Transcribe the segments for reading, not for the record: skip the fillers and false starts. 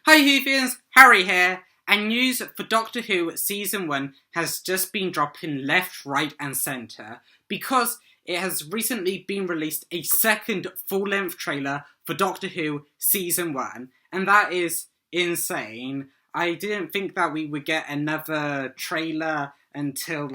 Hi Whovians, Harry here, and news for Doctor Who Season 1 has just been dropping left, right and centre because it has recently been released a second full-length trailer for Doctor Who Season 1, and that is insane. I didn't think that we would get another trailer until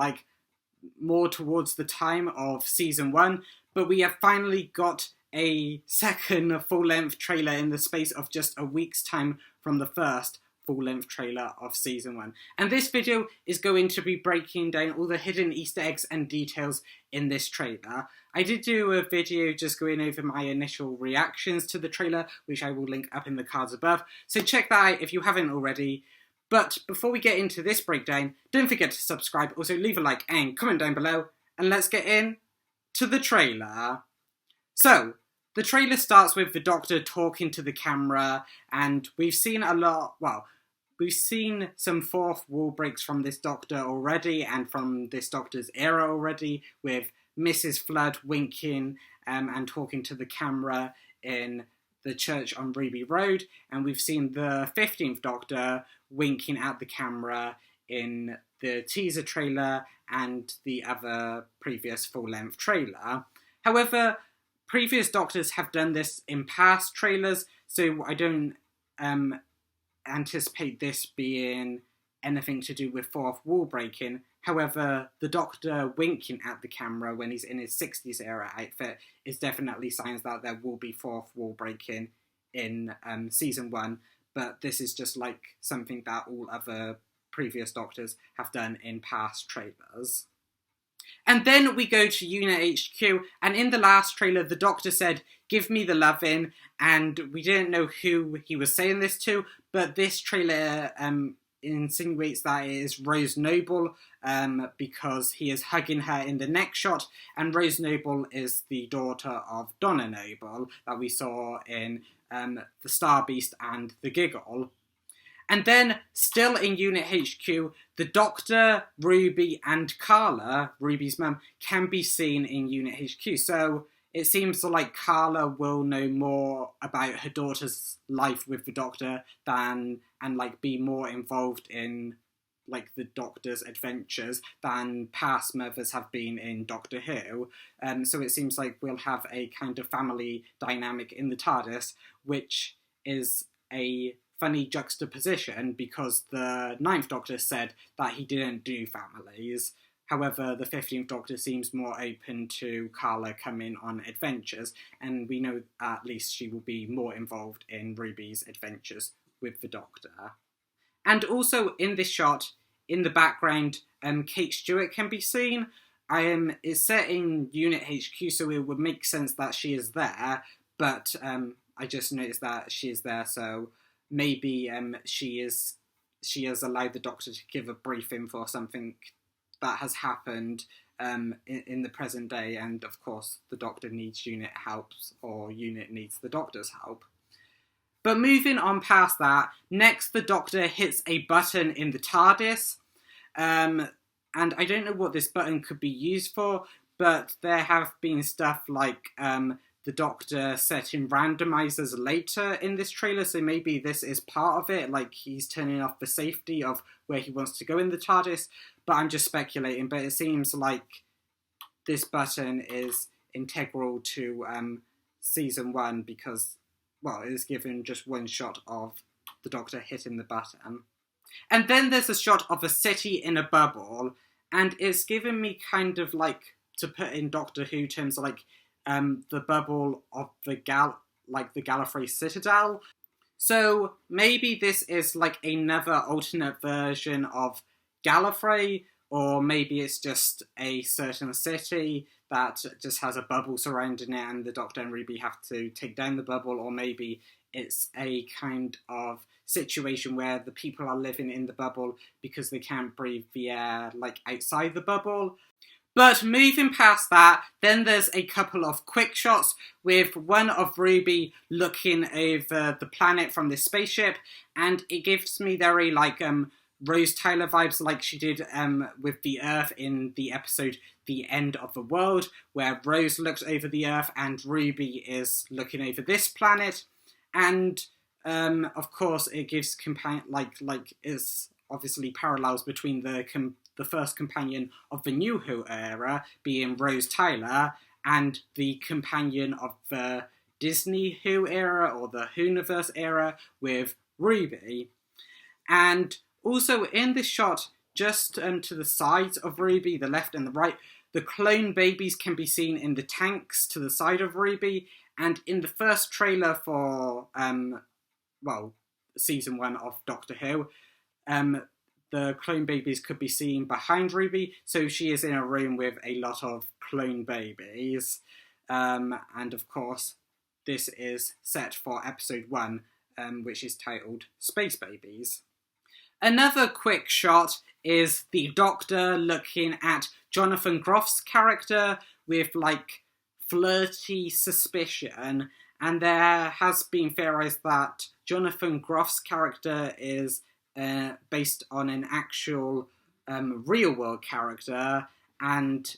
more towards the time of Season 1, but we have finally got a second full-length trailer in the space of just a week's time from the first full-length trailer of Season 1. And this video is going to be breaking down all the hidden Easter eggs and details in this trailer. I did do a video just going over my initial reactions to the trailer, which I will link up in the cards above, so check that out if you haven't already. But before we get into this breakdown, don't forget to subscribe, also leave a like and comment down below, and let's get in to the trailer. So, the trailer starts with the Doctor talking to the camera, and we've seen some fourth wall breaks from this Doctor already, and from this Doctor's era already, with Mrs. Flood winking and talking to the camera in the church on Ruby Road, and we've seen the 15th Doctor winking at the camera in the teaser trailer and the other previous full-length trailer. However, previous Doctors have done this in past trailers, so I don't anticipate this being anything to do with fourth wall breaking. However, the Doctor winking at the camera when he's in his 60s era outfit is definitely signs that there will be fourth wall breaking in Season 1, but this is just like something that all other previous Doctors have done in past trailers. And then we go to Unit HQ, and in the last trailer the Doctor said, "Give me the lovin'," and we didn't know who he was saying this to, but this trailer insinuates that it is Rose Noble, because he is hugging her in the next shot, and Rose Noble is the daughter of Donna Noble that we saw in The Star Beast and The Giggle. And then, still in Unit HQ, the Doctor, Ruby and Carla, Ruby's mum, can be seen in Unit HQ. So it seems like Carla will know more about her daughter's life with the Doctor and be more involved in the Doctor's adventures than past mothers have been in Doctor Who. So it seems like we'll have a kind of family dynamic in the TARDIS, which is a funny juxtaposition because the 9th Doctor said that he didn't do families. However, the 15th Doctor seems more open to Carla coming on adventures, and we know at least she will be more involved in Ruby's adventures with the Doctor. And also in this shot, in the background, Kate Stewart can be seen. It's set in Unit HQ, so it would make sense that she is there, but I just noticed that she is there, so maybe she has allowed the Doctor to give a briefing for something that has happened in the present day, and of course the Doctor needs Unit help, or Unit needs the Doctor's help. But moving on past that, next the Doctor hits a button in the TARDIS, and I don't know what this button could be used for, but there have been stuff like the Doctor setting randomizers later in this trailer, so maybe this is part of it, like he's turning off the safety of where he wants to go in the TARDIS, but I'm just speculating. But it seems like this button is integral to Season 1 because, well, it is given just one shot of the Doctor hitting the button. And then there's a shot of a city in a bubble, and it's given me kind of to put in Doctor Who terms, the bubble of the Gallifrey Citadel. So maybe this is another alternate version of Gallifrey, or maybe it's just a certain city that just has a bubble surrounding it and the Doctor and Ruby have to take down the bubble, or maybe it's a kind of situation where the people are living in the bubble because they can't breathe the air outside the bubble. But moving past that, then there's a couple of quick shots with one of Ruby looking over the planet from this spaceship, and it gives me very Rose Tyler vibes like she did with the Earth in the episode The End of the World, where Rose looks over the Earth and Ruby is looking over this planet. And Of course, it gives it's obviously parallels between the first companion of the New Who era being Rose Tyler and the companion of the Disney Who era or the Whoniverse era with Ruby. And also in this shot, just to the side of Ruby, the left and the right, the clone babies can be seen in the tanks to the side of Ruby. And in the first trailer for, season 1 of Doctor Who, the clone babies could be seen behind Ruby. So she is in a room with a lot of clone babies. And of course, this is set for episode 1, which is titled Space Babies. Another quick shot is the Doctor looking at Jonathan Groff's character with, flirty suspicion. And there has been theorized that Jonathan Groff's character is based on an actual real-world character, and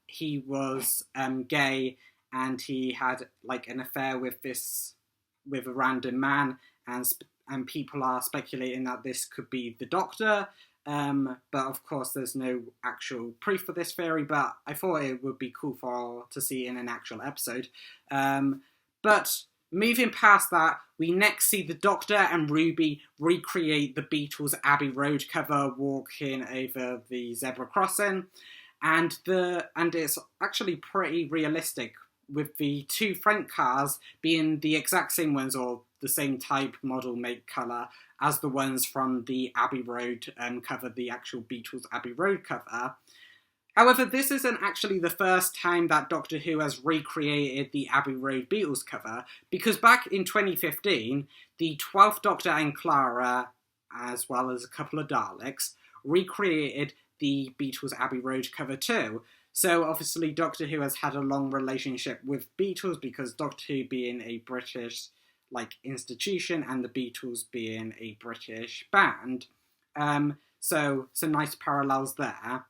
he was gay, and he had an affair with a random man, and people are speculating that this could be the Doctor. But of course, there's no actual proof for this theory. But I thought it would be cool to see in an actual episode. But moving past that, we next see the Doctor and Ruby recreate the Beatles' Abbey Road cover walking over the zebra crossing, and it's actually pretty realistic, with the two front cars being the exact same ones or the same type, model, make, colour as the ones from the Abbey Road cover, the actual Beatles Abbey Road cover. However, this isn't actually the first time that Doctor Who has recreated the Abbey Road Beatles cover, because back in 2015, the 12th Doctor and Clara, as well as a couple of Daleks, recreated the Beatles Abbey Road cover too. So obviously Doctor Who has had a long relationship with Beatles, because Doctor Who being a British institution and the Beatles being a British band. So some nice parallels there.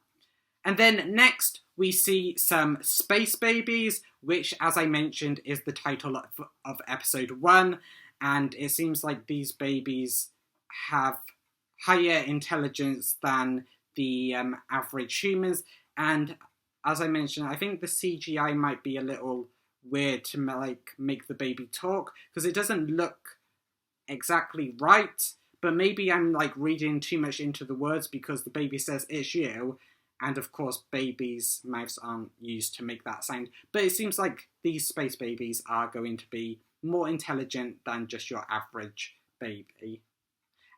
And then next we see some Space Babies, which, as I mentioned, is the title of episode 1. And it seems like these babies have higher intelligence than the average humans. And as I mentioned, I think the CGI might be a little weird to make the baby talk, because it doesn't look exactly right. But maybe I'm reading too much into the words, because the baby says "it's you," and of course babies' mouths aren't used to make that sound. But it seems like these space babies are going to be more intelligent than just your average baby.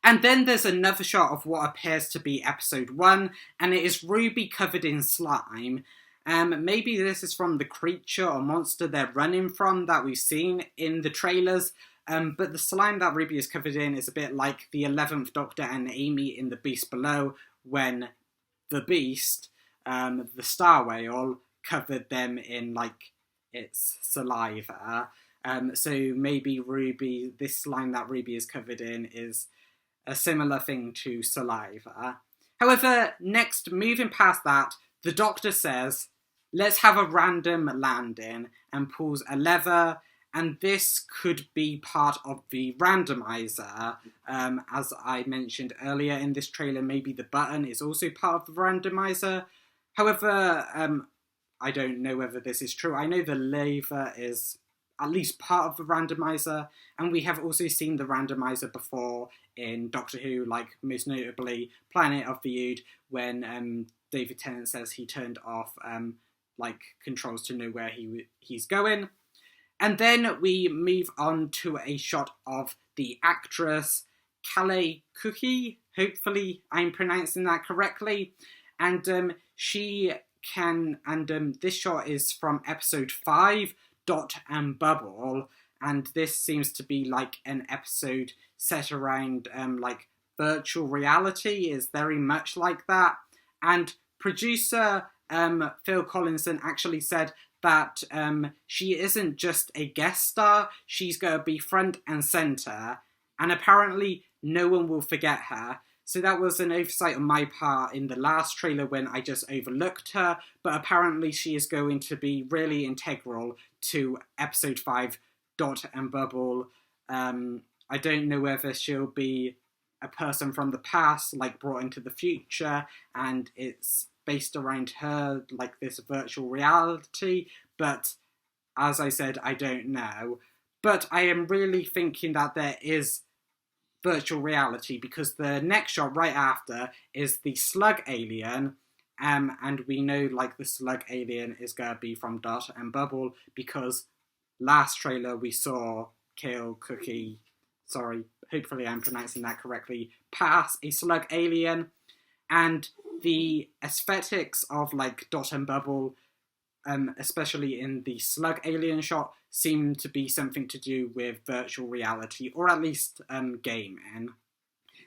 And then there's another shot of what appears to be episode 1, and it is Ruby covered in slime. Maybe this is from the creature or monster they're running from that we've seen in the trailers. But the slime that Ruby is covered in is a bit like the 11th Doctor and Amy in The Beast Below, when the Beast, the star whale, covered them in its saliva. So maybe this slime that Ruby is covered in is a similar thing to saliva. However, next, moving past that, the Doctor says, "Let's have a random landing," and pulls a lever, and this could be part of the randomizer. As I mentioned earlier in this trailer, maybe the button is also part of the randomizer. However, I don't know whether this is true. I know the lever is at least part of the randomizer, and we have also seen the randomizer before in Doctor Who, most notably Planet of the Ood, when David Tennant says he turned off controls to know where he's going. And then we move on to a shot of the actress Calais Cookie. Hopefully I'm pronouncing that correctly. And this shot is from episode 5, Dot and Bubble. And this seems to be an episode set around virtual reality. Is very much like that. And producer Phil Collinson actually said that she isn't just a guest star, she's going to be front and centre, and apparently no one will forget her. So that was an oversight on my part in the last trailer when I just overlooked her, but apparently she is going to be really integral to episode 5, Dot and Bubble. I don't know whether she'll be a person from the past, like brought into the future, and it's based around her, like this virtual reality. But as I said, I don't know. But I am really thinking that there is virtual reality, because the next shot right after is the slug alien, and we know like the slug alien is going to be from Dot and Bubble, because last trailer we saw Kale Cookie, sorry, hopefully I'm pronouncing that correctly, pass a slug alien, and the aesthetics of like Dot and Bubble, especially in the slug alien shot, seem to be something to do with virtual reality, or at least gaming.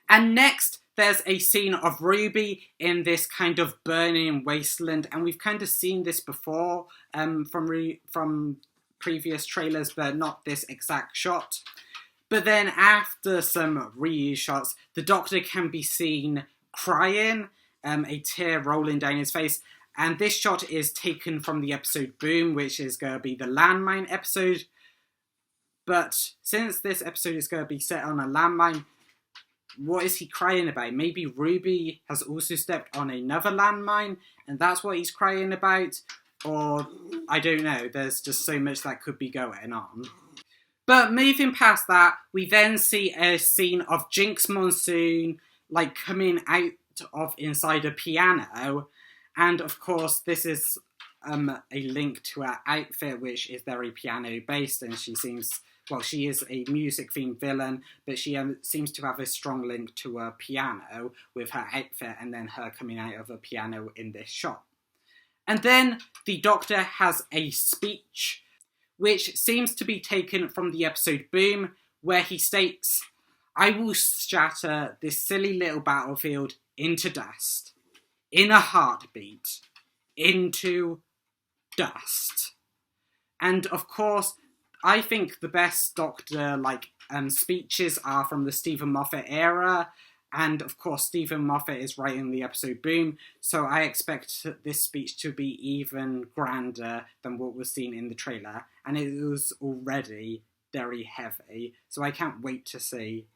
And next, there's a scene of Ruby in this kind of burning wasteland, and we've kind of seen this before from previous trailers, but not this exact shot. But then after some reuse shots, the Doctor can be seen crying, a tear rolling down his face. And this shot is taken from the episode Boom, which is going to be the landmine episode. But since this episode is going to be set on a landmine, what is he crying about? Maybe Ruby has also stepped on another landmine, and that's what he's crying about? Or, I don't know, there's just so much that could be going on. But moving past that, we then see a scene of Jinx Monsoon, like, coming out of inside a piano. And of course, this is a link to her outfit, which is very piano-based, and she seems, well, she is a music-themed villain, but she seems to have a strong link to a piano with her outfit, and then her coming out of a piano in this shot. And then the Doctor has a speech, which seems to be taken from the episode Boom, where he states, "I will shatter this silly little battlefield into dust. In a heartbeat, into dust." And of course, I think the best Doctor speeches are from the Stephen Moffat era, and of course Stephen Moffat is writing the episode Boom, so I expect this speech to be even grander than what was seen in the trailer, and it was already very heavy, so I can't wait to see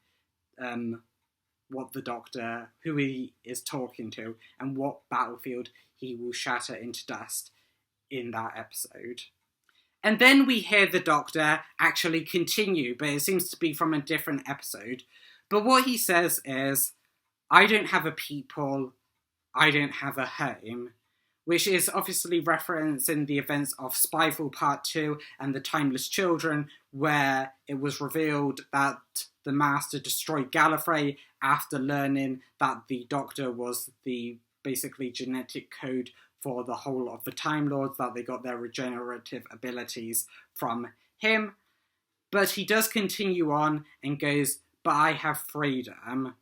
what the Doctor, who he is talking to, and what battlefield he will shatter into dust in that episode. And then we hear the Doctor actually continue, but it seems to be from a different episode. But what he says is, "I don't have a people, I don't have a home," which is obviously referencing the events of Spyfall Part 2 and The Timeless Children, where it was revealed that the Master destroyed Gallifrey after learning that the Doctor was the basically genetic code for the whole of the Time Lords, that they got their regenerative abilities from him. But he does continue on and goes, "But I have freedom,"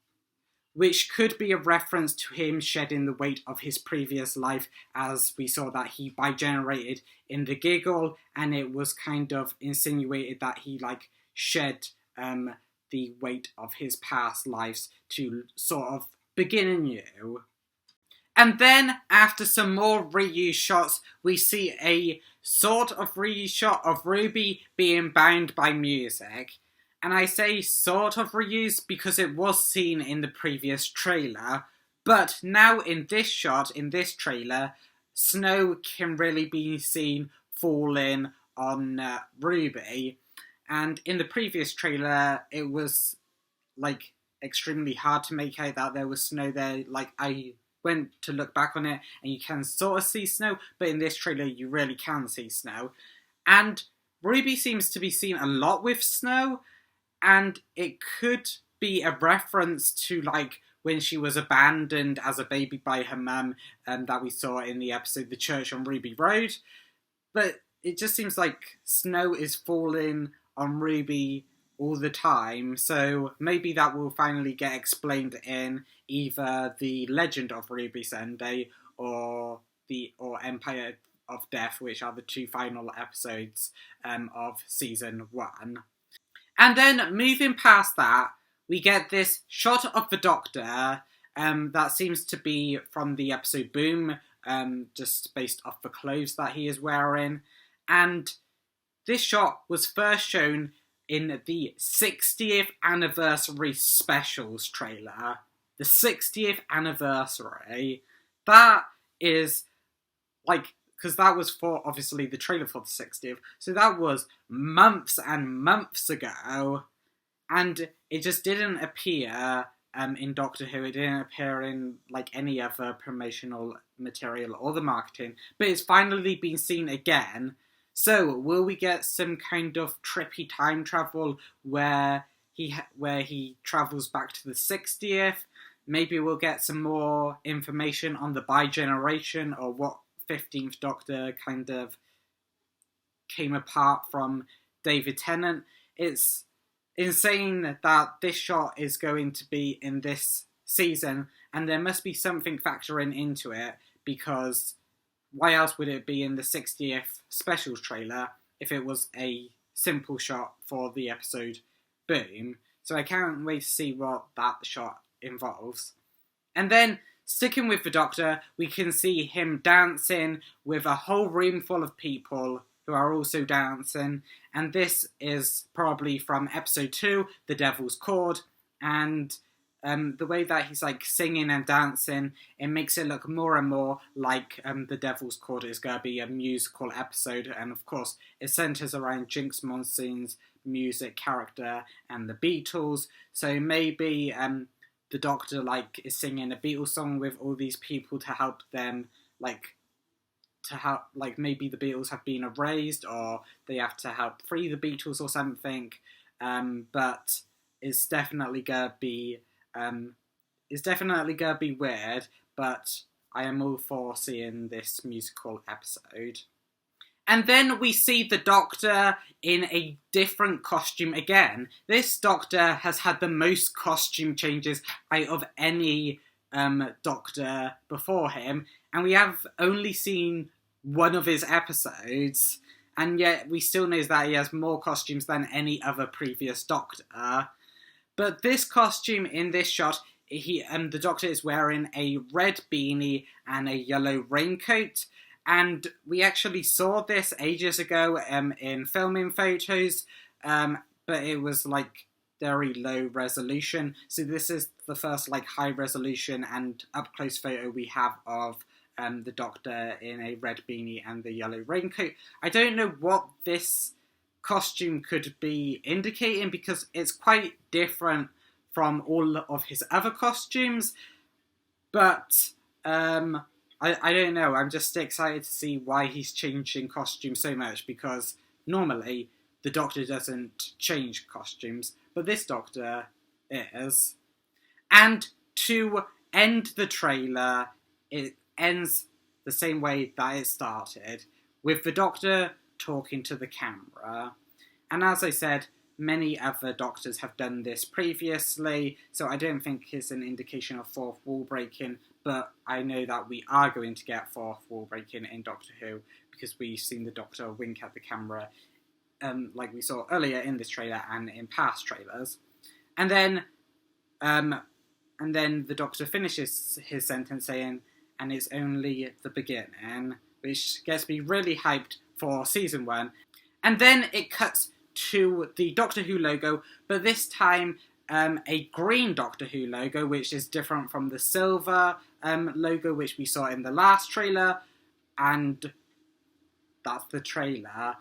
which could be a reference to him shedding the weight of his previous life, as we saw that he bigenerated in the Giggle, and it was kind of insinuated that he shed the weight of his past lives to sort of begin anew. And then, after some more reuse shots, we see a sort of reuse shot of Ruby being bound by music. And I say sort of reuse because it was seen in the previous trailer, but now in this shot, in this trailer, snow can really be seen falling on Ruby. And in the previous trailer, it was extremely hard to make out that there was snow there. I went to look back on it and you can sort of see snow, but in this trailer you really can see snow. And Ruby seems to be seen a lot with snow, and it could be a reference to when she was abandoned as a baby by her mum, that we saw in the episode The Church on Ruby Road. But it just seems like snow is falling on Ruby all the time, so maybe that will finally get explained in either The Legend of Ruby Sunday or Empire of Death, which are the two final episodes of season 1. And then, moving past that, we get this shot of the Doctor that seems to be from the episode Boom, just based off the clothes that he is wearing. And this shot was first shown in the 60th anniversary specials trailer. The 60th anniversary. That is, like, because that was for, obviously, the trailer for the 60th. So that was months and months ago. And it just didn't appear in Doctor Who. It didn't appear in, like, any other promotional material or the marketing. But it's finally been seen again. So, will we get some kind of trippy time travel where he travels back to the 60th? Maybe we'll get some more information on the bi-generation, or what 15th Doctor kind of came apart from David Tennant. It's insane that this shot is going to be in this season, and there must be something factoring into it, because why else would it be in the 60th specials trailer if it was a simple shot for the episode Boom? So I can't wait to see what that shot involves. And then, sticking with the Doctor, we can see him dancing with a whole room full of people who are also dancing, and this is probably from episode 2, The Devil's Chord, and the way that he's like singing and dancing, it makes it look more and more like The Devil's Chord is going to be a musical episode, and of course it centres around Jinx Monson's music character and the Beatles, so maybe the Doctor like is singing a Beatles song with all these people to help them, maybe the Beatles have been erased, or they have to help free the Beatles or something, but it's definitely gonna be weird, but I am all for seeing this musical episode. And then we see the Doctor in a different costume again. This Doctor has had the most costume changes out of any Doctor before him, and we have only seen one of his episodes, and yet we still know that he has more costumes than any other previous Doctor. But this costume in this shot, the Doctor is wearing a red beanie and a yellow raincoat, and we actually saw this ages ago in filming photos, but it was like very low resolution. So this is the first like high resolution and up close photo we have of the Doctor in a red beanie and the yellow raincoat. I don't know what this costume could be indicating, because it's quite different from all of his other costumes, but I don't know, I'm just excited to see why he's changing costumes so much, because normally the Doctor doesn't change costumes, but this Doctor is. And to end the trailer, it ends the same way that it started, with the Doctor talking to the camera. And as I said, many other Doctors have done this previously, so I don't think it's an indication of fourth wall breaking, but I know that we are going to get fourth wall breaking in Doctor Who, because we've seen the Doctor wink at the camera, like we saw earlier in this trailer and in past trailers. And then the Doctor finishes his sentence saying, "And it's only the beginning," which gets me really hyped for season 1. And then it cuts to the Doctor Who logo, but this time a green Doctor Who logo, which is different from the silver logo which we saw in the last trailer, and that's the trailer.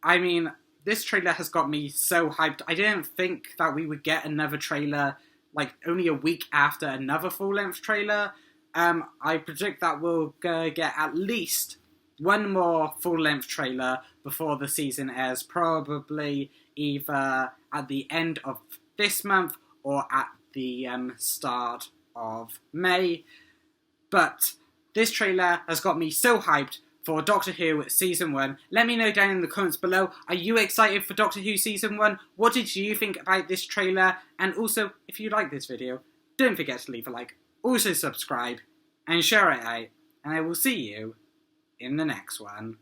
I mean, this trailer has got me so hyped. I didn't think that we would get another trailer like only a week after another full-length trailer. I predict that we'll get at least one more full-length trailer before the season airs, probably either at the end of this month or at the start of May. But this trailer has got me so hyped for Doctor Who Season 1. Let me know down in the comments below, are you excited for Doctor Who Season 1? What did you think about this trailer? And also, if you like this video, don't forget to leave a like, also subscribe, and share it out, and I will see you in the next one.